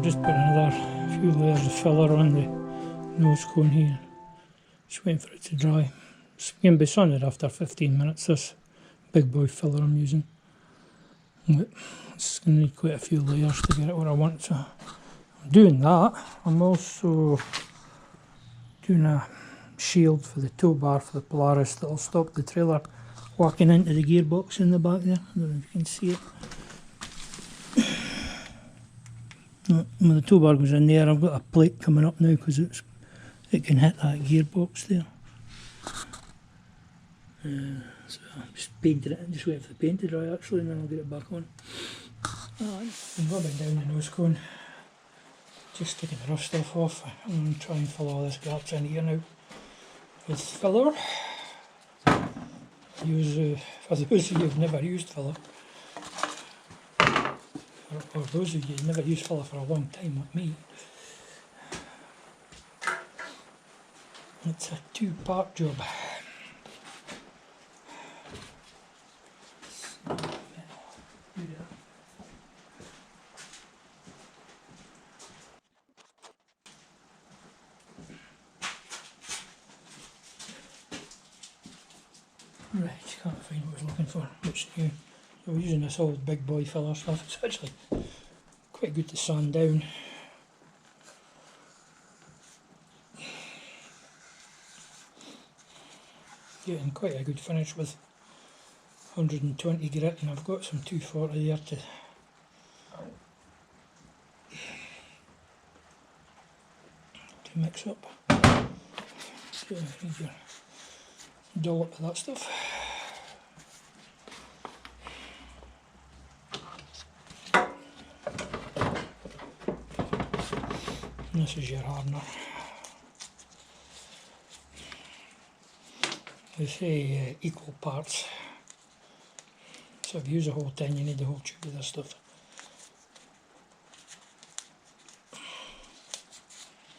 I'm just putting another few layers of filler on the nose cone here. Just waiting for it to dry. It's going to be sunning after 15 minutes, this big boy filler I'm using. But it's going to need quite a few layers to get it where I want it. So I'm doing that. I'm also doing a shield for the tow bar for the Polaris that'll stop the trailer walking into the gearbox in the back there. I don't know if you can see it. When the tow bar goes in there, I've got a plate coming up now because it can hit that gearbox there. So I'm just painting it, just waiting for the paint to dry actually, and then I'll get it back on. I'm rubbing down the nose cone, just taking the rough stuff off. I'm going to try and fill all this gaps in here now with filler. Use, for those of you who've never used filler, or those of you who've never used filler for a long time like me, it's a two-part job. Right, can't find what I was looking for, which new. So we're using this old big boy filler stuff. It's actually quite good to sand down. Getting quite a good finish with 120 grit, and I've got some 240 there to mix up. So you need your dollop of that stuff. And this is your hardener. They say equal parts. So if you use a whole tin, you need the whole tube of this stuff.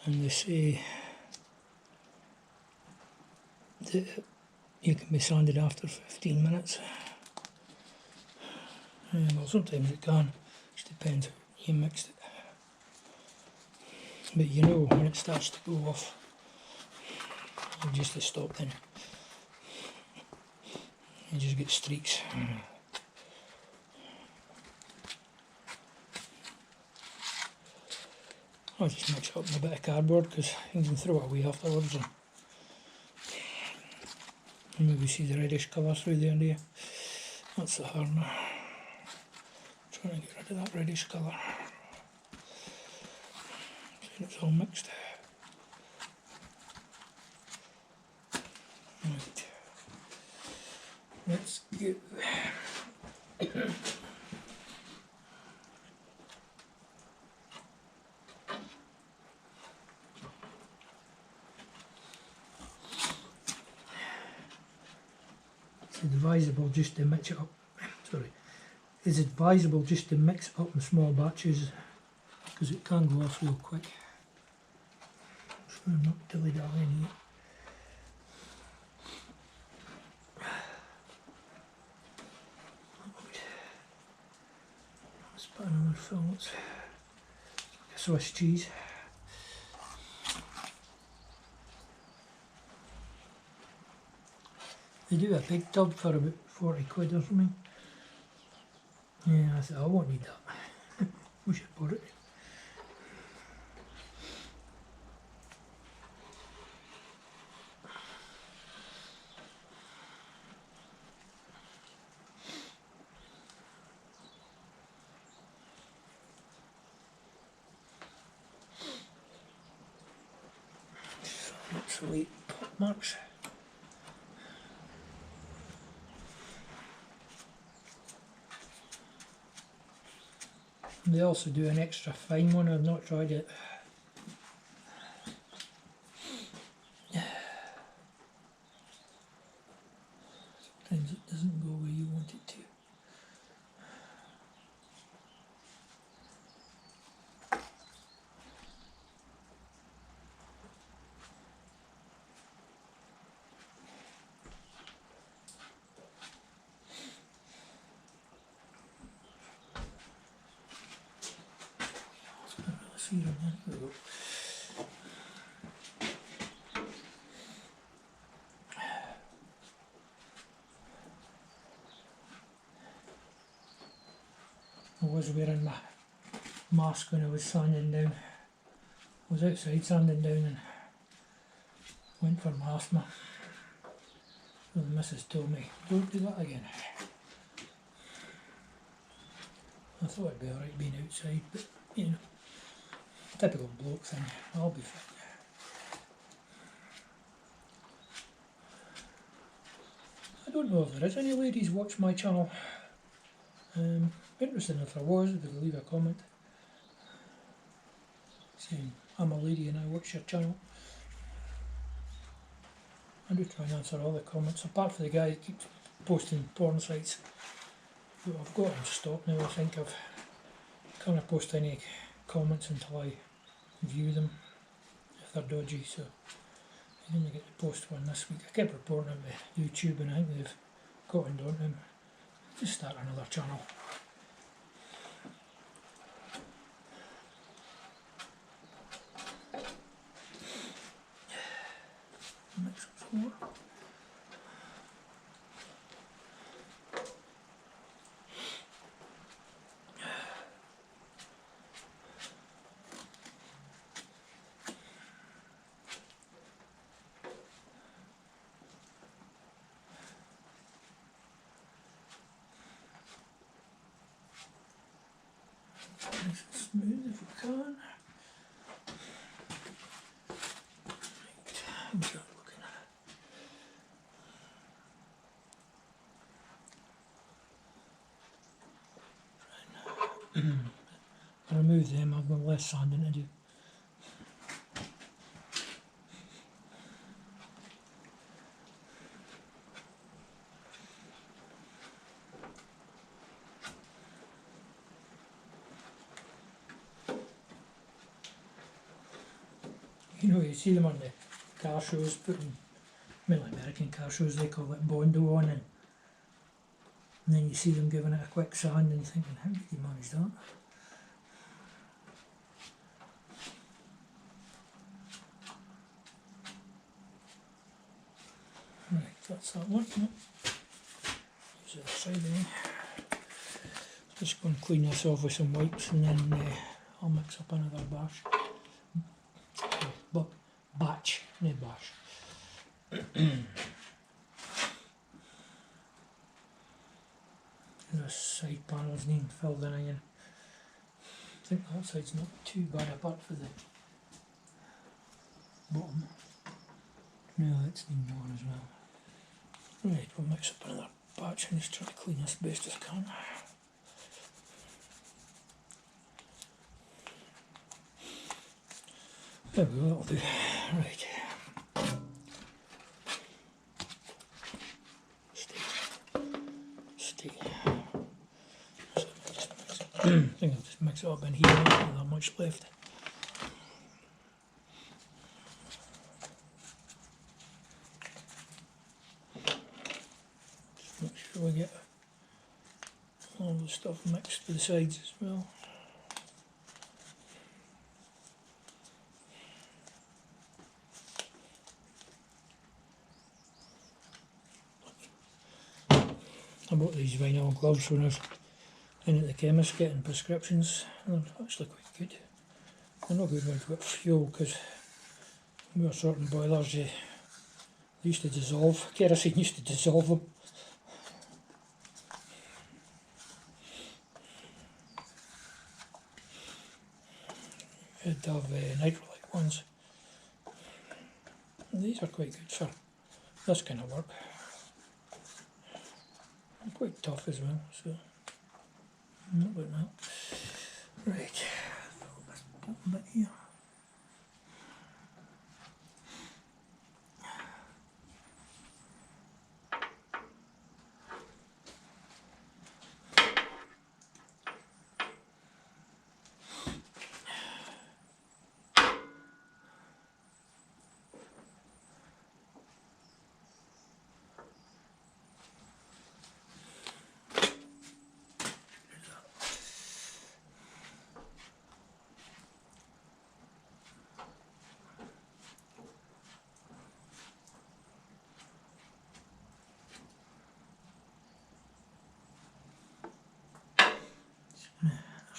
And they say that you can be sanded after 15 minutes. Well, sometimes it can, just depends how you mixed it. But you know when it starts to go off, you just stop then. You just get streaks. I'll just mix it up with a bit of cardboard because you can throw it away afterwards. And maybe see the reddish colour through there, do you? That's the hardener. Trying to get rid of that reddish colour. See, it's all mixed. Right. Let's go. It's advisable just to mix it up. Sorry. It's advisable just to mix it up in small batches because it can go off real quick. So I'm not dilly-dallying here. Let's put another fill. It's like a Swiss cheese. They do a big tub for about 40 quid or something. Yeah, I thought I won't need that. We should put it. Obsolete pot marks. They also do an extra fine one, I've not tried it. Sometimes it doesn't go where you want it to. interfering. There we go. I was wearing my mask when I was sanding down. I was outside sanding down and went for my asthma. So the missus told me, don't do that again. I thought it'd be alright being outside, but you know, typical bloke thing, I'll be fine. I don't know if there is any ladies watch my channel. Interesting if there was, if they leave a comment saying I'm a lady and I watch your channel. I do try and answer all the comments, apart from the guy who keeps posting porn sites. But I've got them stopped now. I think I've can't post any comments until I view them if they're dodgy, so I didn't get to post one this week. I kept reporting them to YouTube and I think they've gotten onto them. Just start another channel. Mix up some more. Nice and smooth if we can. Right, how's that looking? I remove them, I've got less sanding to do. You know, you see them on the car shows putting, mainly American car shows, they call it Bondo on, and then you see them giving it a quick sand and you're thinking, how did you manage that? Right, that's that one. Use the other side again. Just go and clean this off with some wipes and then I'll mix up another batch. But batch, no bash. The side panels need filled in again. I think that side's not too bad apart for the bottom. No, that's needing more as well. Right, we'll mix up another batch and just try to clean this best as I can. There we go, that'll do. Right. Stay. I think I'll just mix it up in here, not that much left. Just make sure we get all the stuff mixed to the sides as well. I bought these vinyl gloves when I was in at the chemist getting prescriptions. They're actually quite good. They're not good ones with fuel because we were sorting boilers, they used to dissolve. Kerosene used to dissolve them. You had to have nitrolite ones. And these are quite good for this kind of work. Quite tough as well, so not about that. Right, fill this bottom bit here.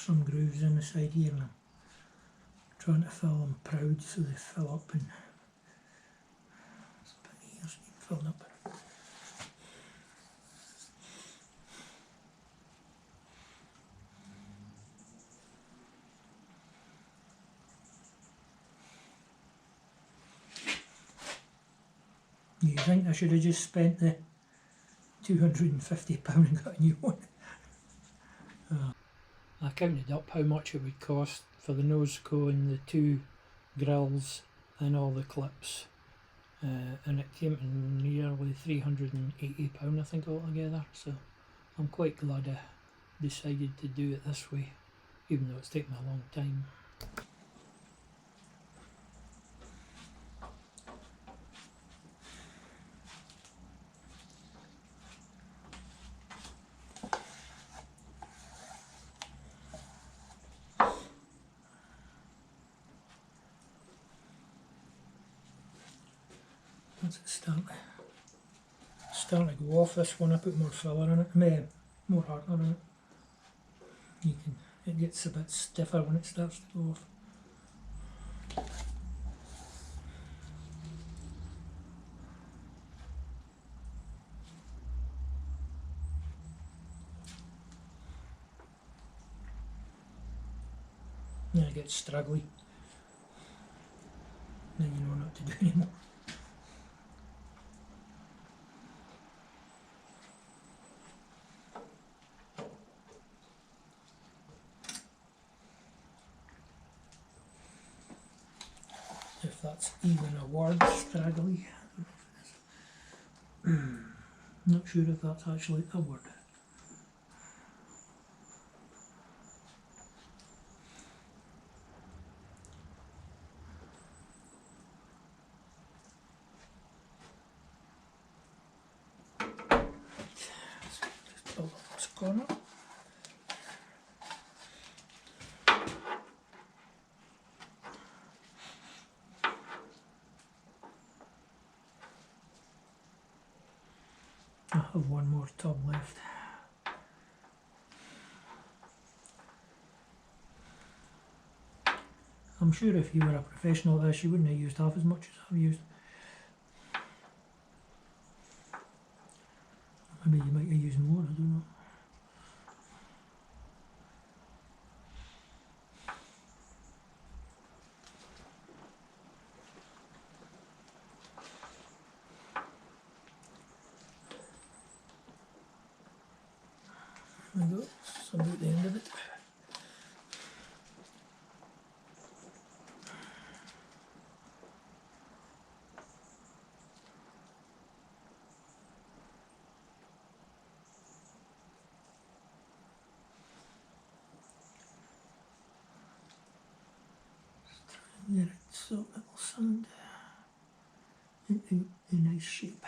some grooves in the side here, and I'm trying to fill them proud so they fill up, and this bit here's been filled up. You think I should have just spent the £250 and got a new one? I counted up how much it would cost for the nose cone, the two grills and all the clips, and it came to nearly £380 I think altogether, so I'm quite glad I decided to do it this way, even though it's taken a long time. Once it's starting to go off, this one I put more filler in it, more hardener in it. It gets a bit stiffer when it starts to go off. Then it gets straggly. Then you know not what to do anymore. If that's even a word, straggly. Not sure if that's actually a word. Just pull up this corner. I have one more tub left. I'm sure if you were a professional at this, you wouldn't have used half as much as I've used. Maybe you might have used more, I don't know. There we go, so I'm at the end of it. Get it so it will sound into a nice shape.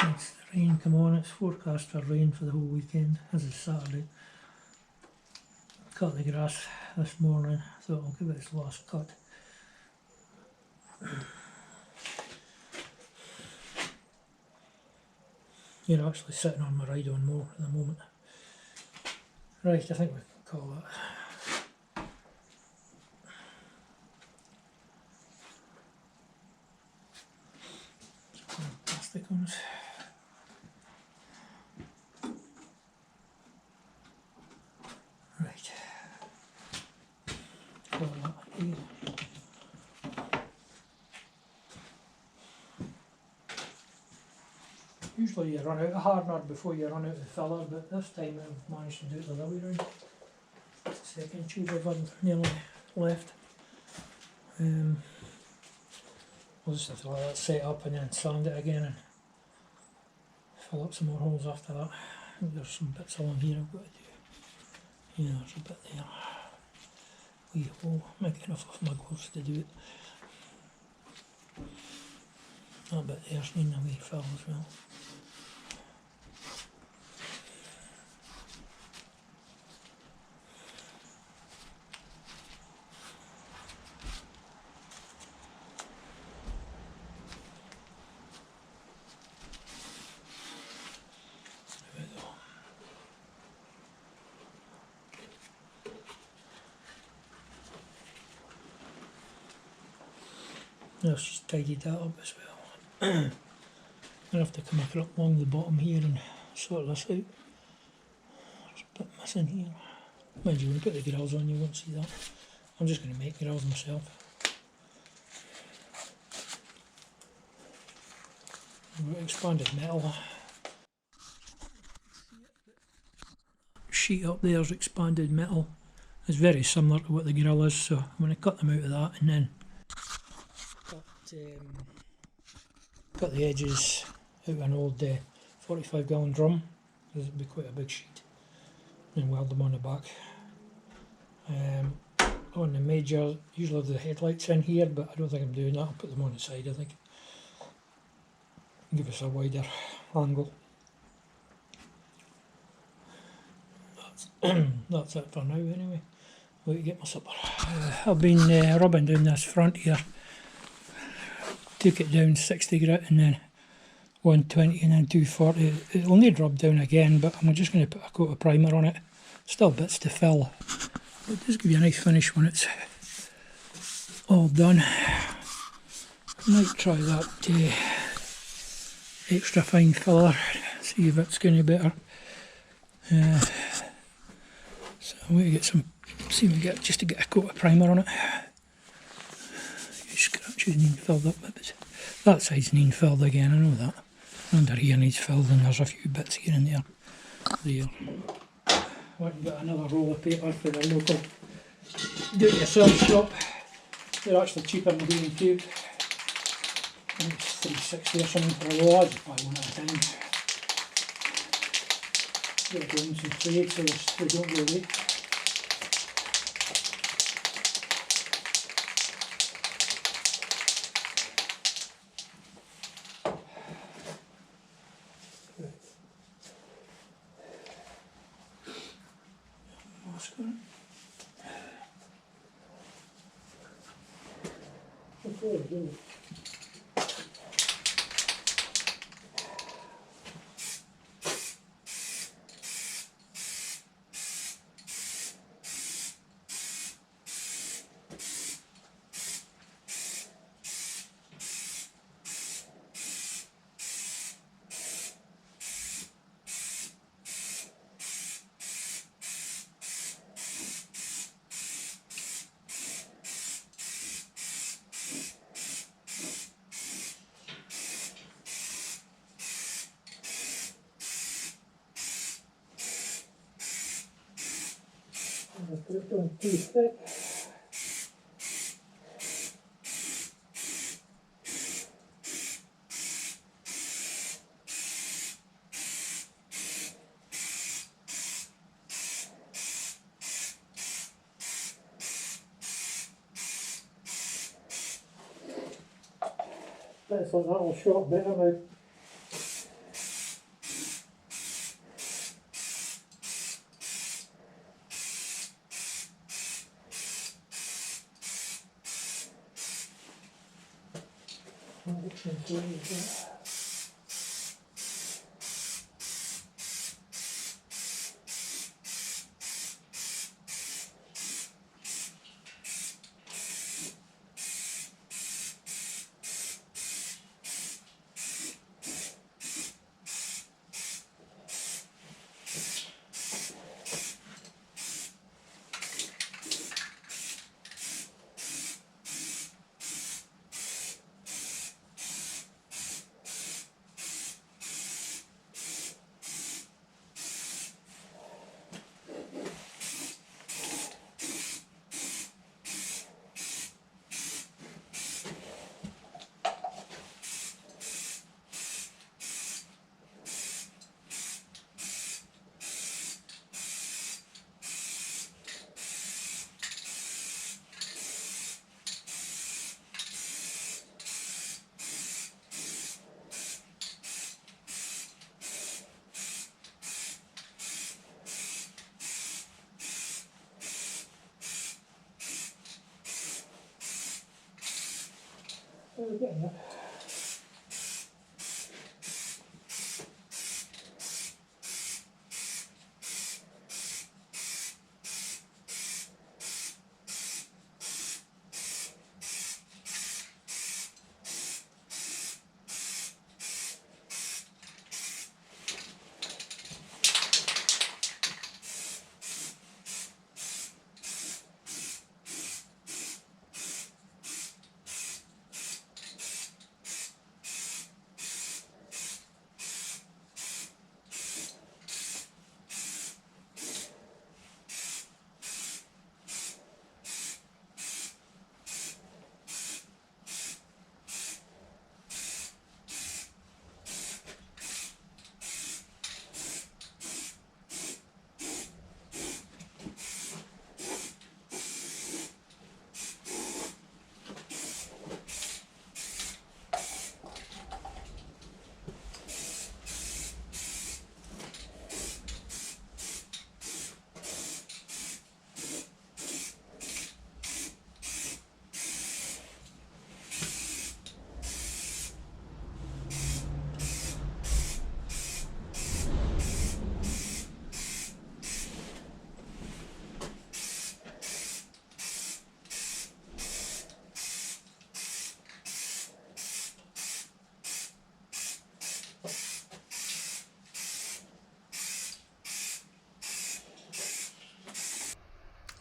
It's the rain come on, it's forecast for rain for the whole weekend. This is Saturday. Cut the grass this morning, thought I'll give it its last cut. You're actually sitting on my ride-on mower at the moment. Right, I think we can call it. Some plastic on it. Right. Call that here. Usually you run out of hardener before you run out of filler, but this time I've managed to do it the other way round. The second tube I've had nearly left. I'll just have to let that set up and then sand it again and fill up some more holes after that. I think there's some bits along here I've got to do. Yeah, there's a bit there. wee hole. Might get enough of my gloves to do it. That bit there's needing a wee fill as well. There we go. Now she's tidied that up as well. I'll have to come up along the bottom here and sort this out. There's a bit missing here. Mind you, when you put the grills on you won't see that. I'm just going to make grills myself. We've got expanded metal. Sheet up there is expanded metal. It's very similar to what the grill is, so I'm going to cut them out of that and then cut the edges out of an old 45 gallon drum, because it would be quite a big sheet, and weld them on the back. On the Major, usually the headlights in here, but I don't think I'm doing that. I'll put them on the side, I think. Give us a wider angle. That's it for now anyway. Wait to get my supper. I've been rubbing down this front here. Took it down 60 grit and then 120 and then 240. It'll need rubbed down again, but I'm just going to put a coat of primer on it. Still bits to fill. It does give you a nice finish when it's all done. Might try that extra fine filler, see if it's going to be better. So I'm going to get some, see if we get just to get a coat of primer on it. Scratches need filled up, but that side's need filled again, I know that. Under here needs filled and there's a few bits here and there. There. Went and got another roll of paper for the local do-it-yourself shop. They're actually cheaper than B&Q. I think it's $3.60 or something for a roll. I just buy one at a time. They're going some trade so they don't go away. Put it on too thick. I thought that will show up better now. we're getting there.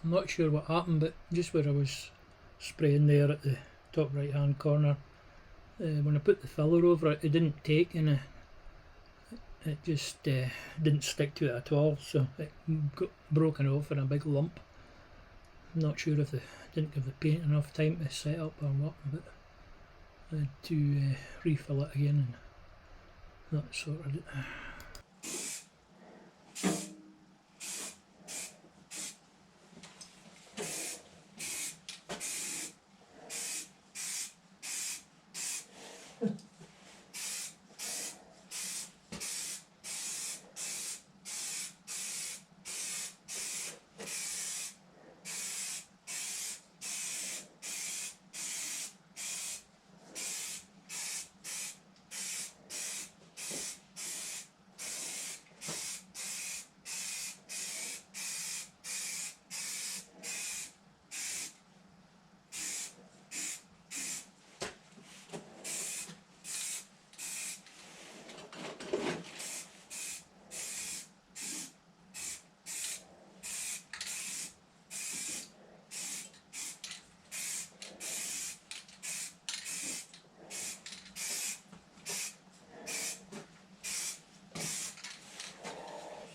I'm not sure what happened, but just where I was spraying there at the top right hand corner, when I put the filler over it, it didn't take, and it just didn't stick to it at all, so it got broken off in a big lump. I'm not sure if they didn't give the paint enough time to set up or what, but I had to refill it again, and that sorted it.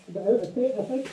A bit out of paint, I think.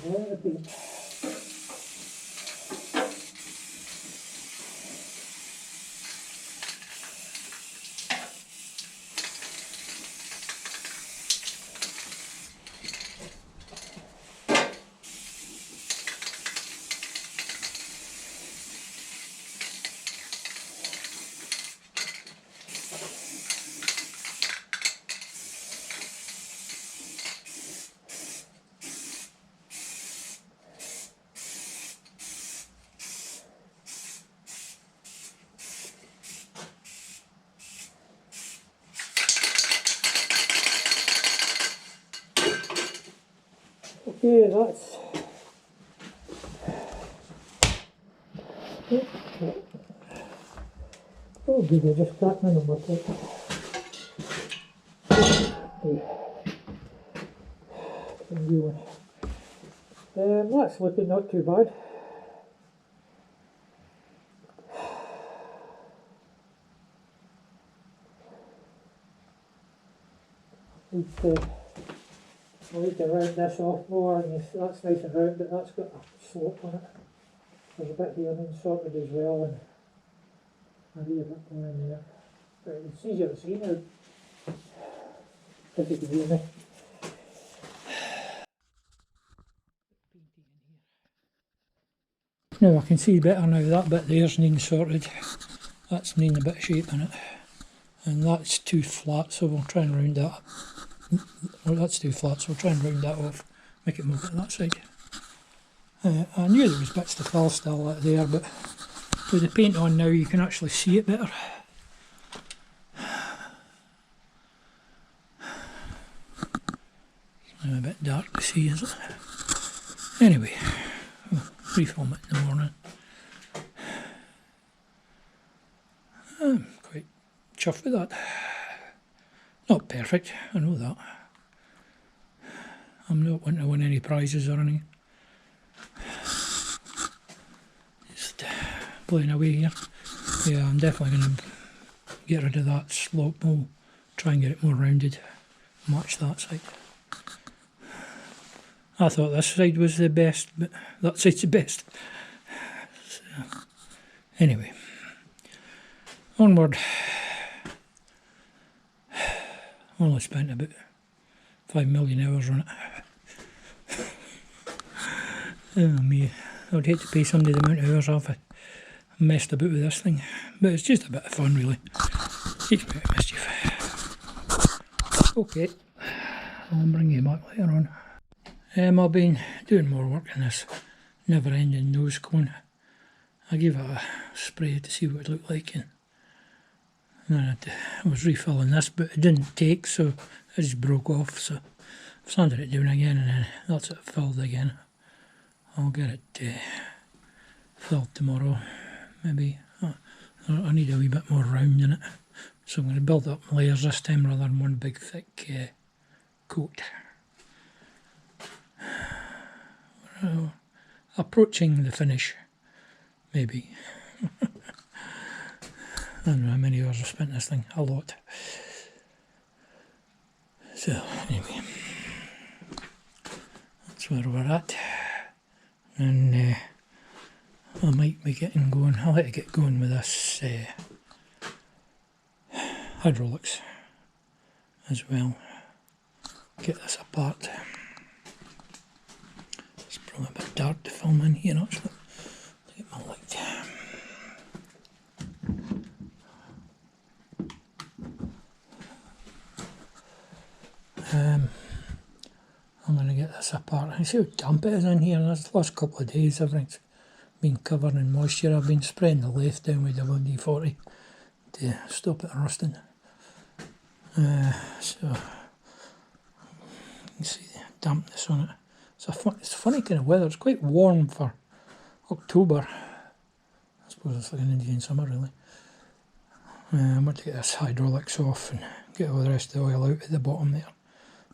Very good. Okay, that's oh good, I just cracked my number plate. That's looking not too bad. I need to round this off more, and that's nice and round, but that's got a slope on it. There's a bit here unsorted as well, and I need a bit more in there. But it's easier to see now, if you can hear me. Now I can see better now, that bit there's needing sorted, that's needing a bit of shape in it, and that's too flat, so we'll try and round that up. Well, that's too flat, so we'll try and round that off, make it more like that side. I knew there was bits to fill still out there, but with the paint on now you can actually see it better. It's a bit dark to see, is it? Anyway, we'll refilm it in the morning. I'm quite chuffed with that. Not perfect, I know that. I'm not wanting to win any prizes or anything. Just playing away here. Yeah, I'm definitely going to get rid of that slope. We'll try and get it more rounded. Match that side. I thought this side was the best, but that side's the best. So, anyway, onward. Only spent about 5 million hours on it. Oh me, I'd hate to pay somebody the amount of hours I've messed about with this thing, but it's just a bit of fun really. Keeps me out of mischief. Okay, I'll bring you back later on. I've been doing more work on this never-ending nose cone. I gave it a spray to see what it looked like, and then I was refilling this, but it didn't take, so it just broke off. So I've sanded it down again, and then that's it filled again. I'll get it filled tomorrow, maybe. I need a wee bit more round in it, so I'm going to build up layers this time rather than one big thick coat. Approaching the finish, maybe. I don't know how many hours I've spent this thing, a lot. So, anyway, that's where we're at. And I might be getting going, I'll let it get going with this hydraulics as well. Get this apart. It's probably a bit dark to film in here actually. Get my light. I'm going to get this apart. I see how damp it is in here. The last couple of days everything's been covered in moisture. I've been spraying the lathe down with WD-40 to stop it rusting. So you can see the dampness on it. It's funny kind of weather. It's quite warm for October. I suppose it's like an Indian summer really. I want to get this hydraulics off and get all the rest of the oil out at the bottom there.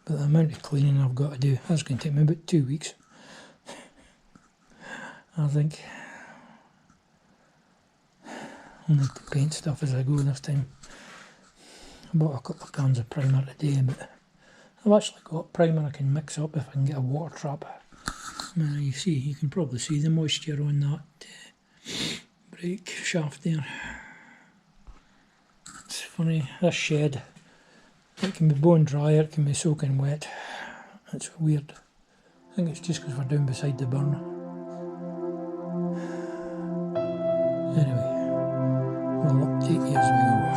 But the amount of cleaning I've got to do, that's going to take me about 2 weeks. I think. I'll need to paint stuff as I go this time. I bought a couple of cans of primer today, but I've actually got primer I can mix up if I can get a water trap. You see, you can probably see the moisture on that brake shaft there. It's funny, this shed, it can be bone dry or it can be soaking wet. It's weird. I think it's just because we're down beside the burn. Anyway, we'll update you as we go.